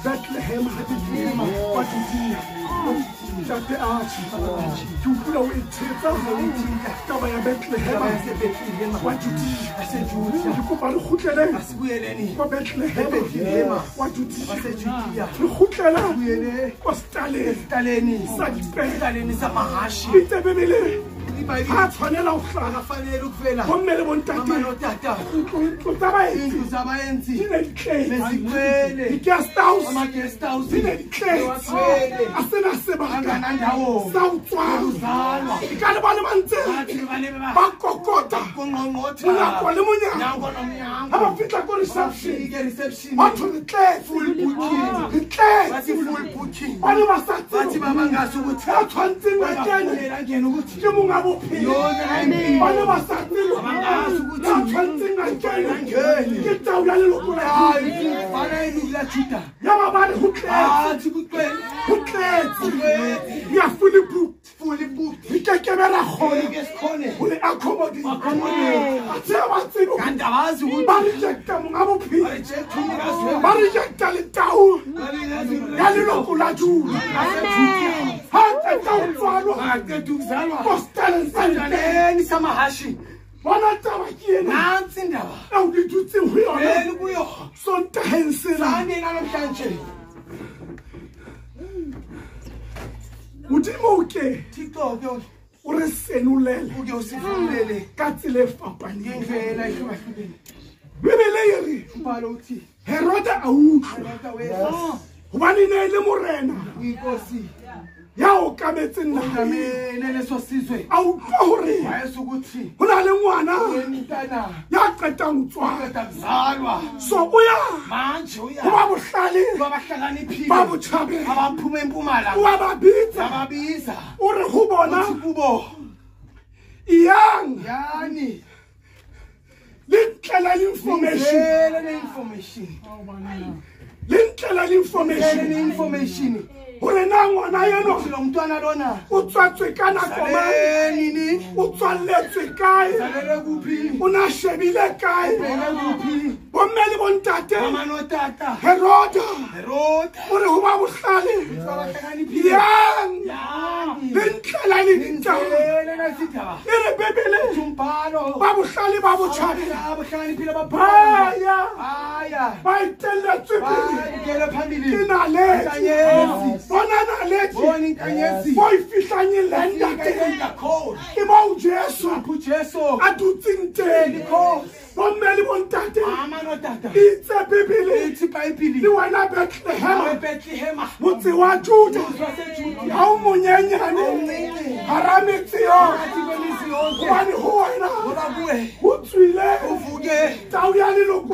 Bethlehem, what you did. Tate Archie, you blow it, Tabaya Bethlehem, what you did. I said, you go by the Hootele, for Bethlehem, what you did. I said, you Hootela, was Stalin, Stalin is a Mahashi, it's a baby. Half an hour, one million tata, he guest house, he didn't clay, I said, I said, South, he got about a month, Bakota, how a fit like reception, what to the clay, full booking, what was that? What's hunting again? Amen. You are fully booked. Fully booked. You can get a hole. Fully accommodate. Udimoke TikTok yo ure senulele uke usifulele katsile fapani ngivela ihlukahluke bebeleyeri umbalo uthi Heroda awuhlwa ubani nele morena inkosi yawo kametse nna ngamene leso sizwe awuqore wayesukuthi hona le ngwana ya qeta utswa kuzalwa so uya manje uya kuba buhlali babahlakaniphile babuchabe abaphuma empumala wababiza uri hubona kubo yani linkela information ure nangona yeno lo mntwana lona utswatswe kana koma nini utswaletswe kae zalele kuphi unashebile kae kuphi bomeli bontate mama notata Heroda ure huba buhlali yani linkela linjalo nasithaba ire bebele jumbalo babuhlali babuchabe abahlali phila babhaya bayiteletswe ngele phambili kinale Bonana leti, boy fishanye lenda ke. Iba ujesu, adutinte. Bomeli bontate, it's a baby. You are not Bethlehem. What's the one Judah? How munyanyani? Haramitio. One who I know. What's we left? Tawiani look.